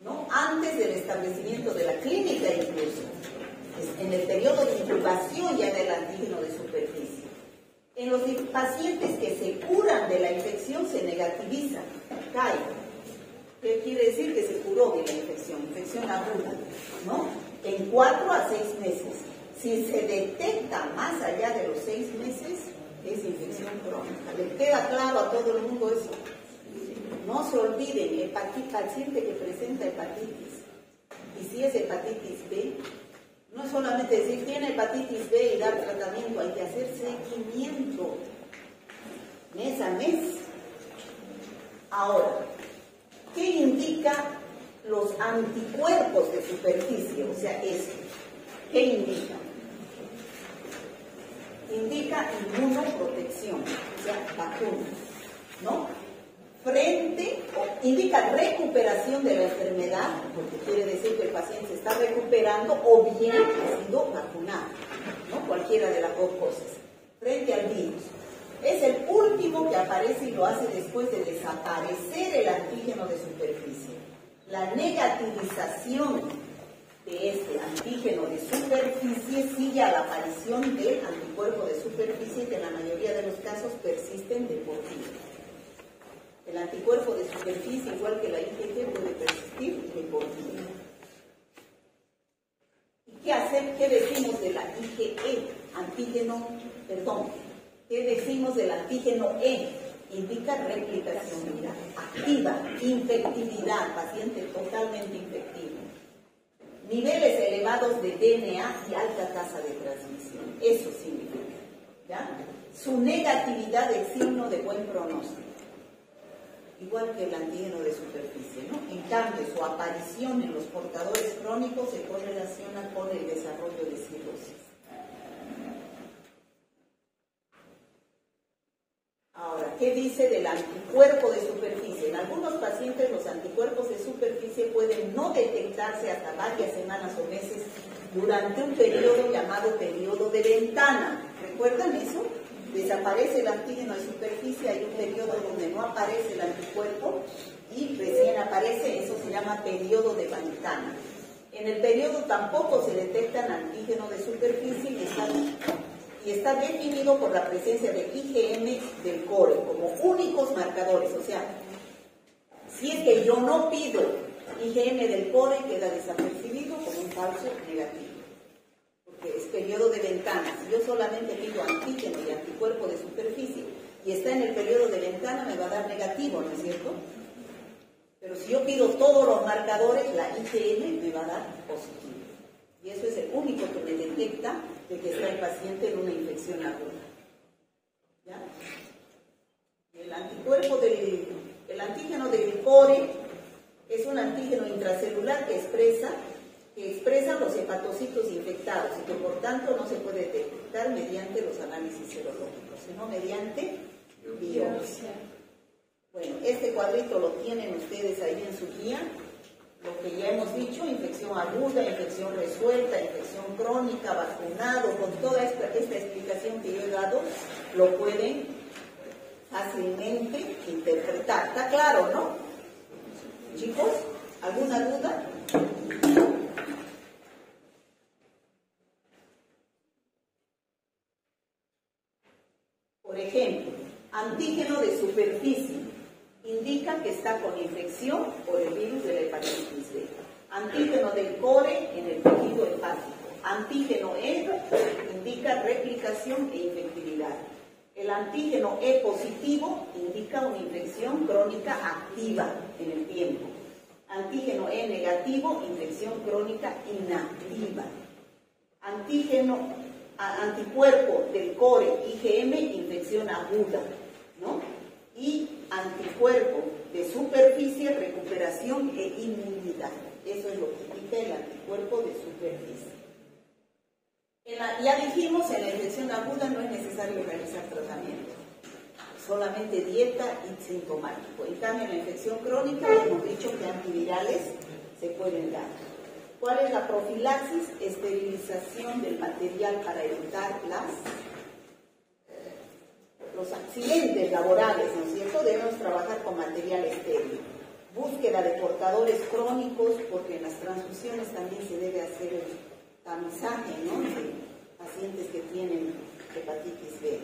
¿no? Antes del establecimiento de la clínica incluso. En el periodo de incubación ya del antígeno de superficie. En los pacientes que se curan de la infección se negativiza, cae. ¿Qué quiere decir? Que se curó de la infección aguda, ¿no? En 4 a 6 meses. Si se detecta más allá de los 6 meses, es infección crónica. ¿Le queda claro a todo el mundo eso? No se olviden, el paciente que presenta hepatitis, y si es hepatitis B, no es solamente decir tiene hepatitis B y dar tratamiento, hay que hacer seguimiento mes a mes. Ahora, ¿qué indica los anticuerpos de superficie? O sea, esto. ¿Qué indica? Indica inmunoprotección, o sea, vacuna, ¿no? Indica recuperación de la enfermedad, porque quiere decir que el paciente se está recuperando o bien ha sido vacunado, ¿no? Cualquiera de las dos cosas. Frente al virus. Es el último que aparece y lo hace después de desaparecer el antígeno de superficie. La negativización de este antígeno de superficie sigue a la aparición del anticuerpo de superficie que en la mayoría de los casos persisten de por vida. El anticuerpo de superficie, igual que la IgG, puede persistir de por vida. ¿Y qué hacer? ¿Qué decimos de la IgE? ¿Qué decimos del antígeno E? Indica replicación viral, activa, infectividad, paciente totalmente infectivo. Niveles elevados de DNA y alta tasa de transmisión. Eso significa, ¿ya? Su negatividad es signo de buen pronóstico. Igual que el antígeno de superficie, ¿no? En cambio, su aparición en los portadores crónicos se correlaciona con el desarrollo de cirrosis. Ahora, ¿qué dice del anticuerpo de superficie? En algunos pacientes los anticuerpos de superficie pueden no detectarse hasta varias semanas o meses durante un periodo llamado periodo de ventana. ¿Recuerdan eso? Desaparece el antígeno de superficie, hay un periodo donde no aparece el anticuerpo y recién aparece, eso se llama periodo de ventana. En el periodo tampoco se detectan antígeno de superficie y está definido por la presencia de IgM del core como únicos marcadores. O sea, si es que yo no pido IgM del core, queda desapercibido como un falso negativo. Porque es periodo de ventana. Si yo solamente pido antígeno y anticuerpo de superficie y está en el periodo de ventana, me va a dar negativo, ¿no es cierto? Pero si yo pido todos los marcadores, la IgM me va a dar positivo. Y eso es el único que me detecta de que está el paciente en una infección aguda. ¿Ya? El antígeno del core es un antígeno intracelular que expresa los hepatocitos infectados y que por tanto no se puede detectar mediante los análisis serológicos, sino mediante biopsia. Bueno, este cuadrito lo tienen ustedes ahí en su guía. Lo que ya hemos dicho, infección aguda, infección resuelta, infección crónica, vacunado, con toda esta explicación que yo he dado, lo pueden fácilmente interpretar. ¿Está claro, no? Chicos, ¿alguna duda? Por ejemplo, antígeno de superficie. Indica que está con infección por el virus de la hepatitis B. Antígeno del core en el tejido hepático. Antígeno E indica replicación e infectividad. El antígeno E positivo indica una infección crónica activa en el tiempo. Antígeno E negativo, infección crónica inactiva. Anticuerpo del core, IgM, infección aguda, ¿no? Y anticuerpo de superficie, recuperación e inmunidad. Eso es lo que indica el anticuerpo de superficie. ya dijimos, en la infección aguda no es necesario realizar tratamiento, solamente dieta y sintomático. En cambio, en la infección crónica hemos dicho que antivirales se pueden dar. ¿Cuál es la profilaxis? Esterilización del material para evitar los accidentes laborales, ¿no es cierto? Debemos trabajar con material estéril. Búsqueda de portadores crónicos, porque en las transfusiones también se debe hacer el tamizaje, ¿no?, de pacientes que tienen hepatitis B.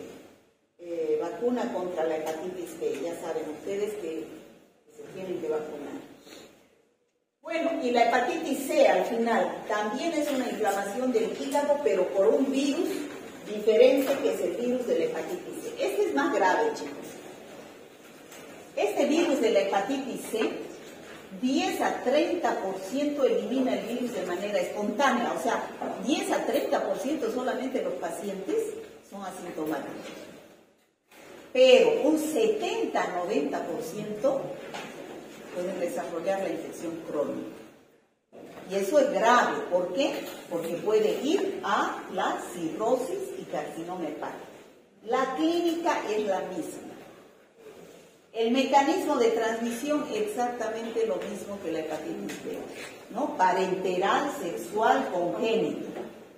Vacuna contra la hepatitis B, ya saben ustedes que se tienen que vacunar. Bueno, y la hepatitis C al final también es una inflamación del hígado, pero por un virus diferente que es el virus de la hepatitis C. Este es más grave, chicos. Este virus de la hepatitis C, 10 a 30% elimina el virus de manera espontánea, o sea, 10 a 30% solamente los pacientes son asintomáticos. Pero un 70 a 90% pueden desarrollar la infección crónica. Y eso es grave. ¿Por qué? Porque puede ir a la cirrosis y carcinoma hepático. La clínica es la misma. El mecanismo de transmisión exactamente lo mismo que la hepatitis B, ¿no? Parenteral, sexual, congénito.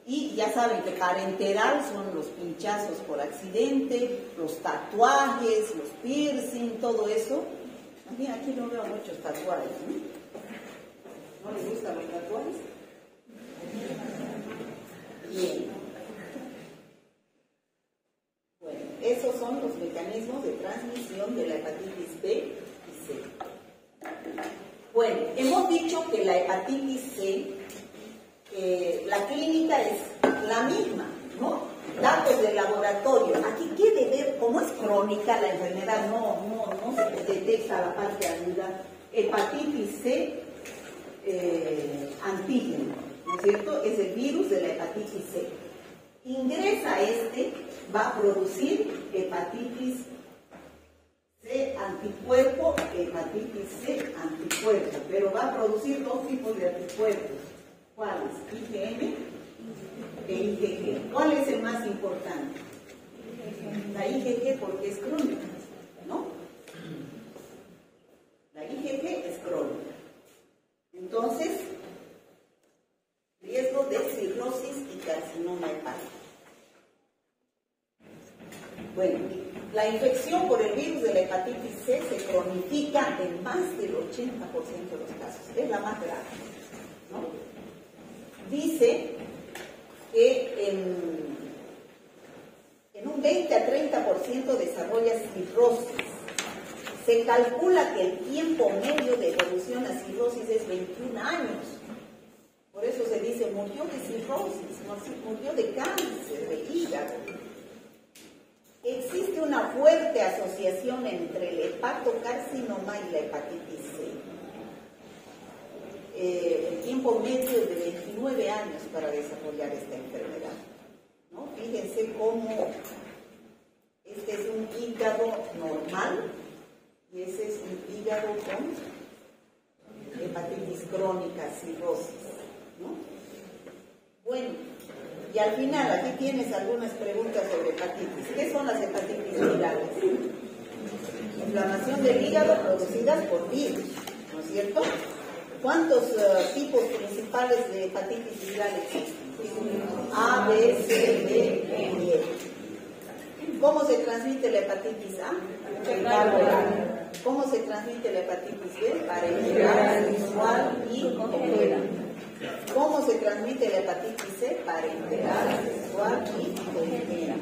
Y ya saben que parenteral son los pinchazos por accidente, los tatuajes, los piercing, todo eso. También aquí no veo muchos tatuajes, ¿no? ¿No les gustan los tatuajes? Bien. Bueno, esos son los mecanismos de transmisión de la hepatitis B y C. Bueno, hemos dicho que la hepatitis C, la clínica es la misma, ¿no? Datos de laboratorio. Aquí, ¿qué deber? Como es crónica la enfermedad, no se detecta la parte aguda. Hepatitis C, antígeno, ¿no es cierto? Es el virus de la hepatitis C. Ingresa va a producir hepatitis C anticuerpo, hepatitis C anticuerpo, pero va a producir dos tipos de anticuerpos. ¿Cuáles? IgM e IgG. ¿Cuál es el más importante? La IgG, porque es crónica, ¿no? La IgG es crónica. Entonces, riesgo de cirrosis y carcinoma hepático. Bueno, la infección por el virus de la hepatitis C se cronifica en más del 80% de los casos. Es la más grave, ¿no? Dice que en un 20 a 30% desarrolla cirrosis. Se calcula que el tiempo medio de evolución a cirrosis es 21 años. Por eso se dice, murió de cirrosis, no, murió de cáncer de hígado. Existe una fuerte asociación entre el hepatocarcinoma y la hepatitis C. El tiempo medio es de 29 años para desarrollar esta enfermedad, ¿no? Fíjense cómo este es un hígado normal y ese es un hígado con hepatitis crónica, cirrosis, ¿no? Bueno, y al final aquí tienes algunas preguntas sobre hepatitis. ¿Qué son las hepatitis virales? Inflamación del hígado producidas por virus, ¿no es cierto? ¿Cuántos tipos principales de hepatitis viral existen? A, B, C, D, E, F. ¿Cómo se transmite la hepatitis A? Fecal. ¿Cómo se transmite la hepatitis B? Parenteral, sexual y congénita. ¿Cómo se transmite la hepatitis C? Parenteral, sexual y congénita.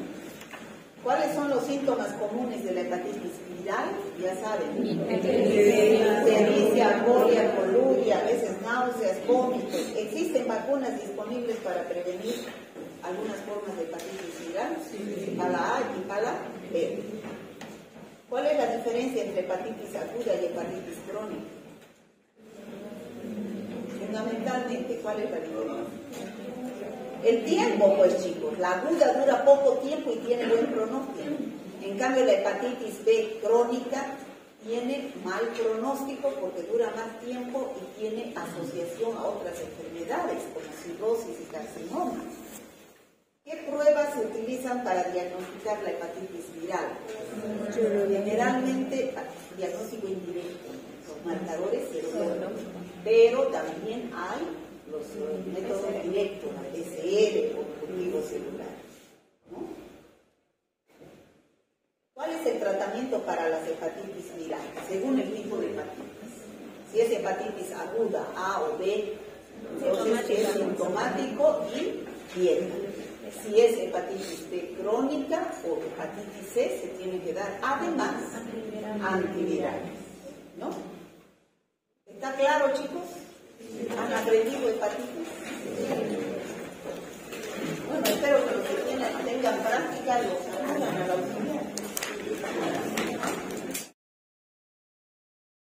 ¿Cuáles son los síntomas comunes de la hepatitis viral? Ya saben. Ictericia, aporia, coluria, a veces náuseas, vómitos. ¿Existen vacunas disponibles para prevenir algunas formas de hepatitis viral? Para la A y para la B. ¿Cuál es la diferencia entre hepatitis aguda y hepatitis crónica? Fundamentalmente, ¿cuál es la diferencia? El tiempo, pues chicos, la aguda dura poco tiempo y tiene buen pronóstico. En cambio, la hepatitis B crónica tiene mal pronóstico porque dura más tiempo y tiene asociación a otras enfermedades como cirrosis y carcinoma. ¿Qué pruebas se utilizan para diagnosticar la hepatitis viral? Generalmente diagnóstico indirecto, los marcadores serológicos, pero también hay los métodos directos, la PCR por cultivo celular, ¿no? ¿Cuál es el tratamiento para las hepatitis virales? Según el tipo de hepatitis. Si es hepatitis aguda, A o B, entonces es sintomático y dieta. Si es hepatitis B crónica o hepatitis C, se tiene que dar además antivirales, ¿no? ¿Está claro, chicos? ¿Han aprendido hepatitis? Bueno, espero que los que tengan práctica los hagan a la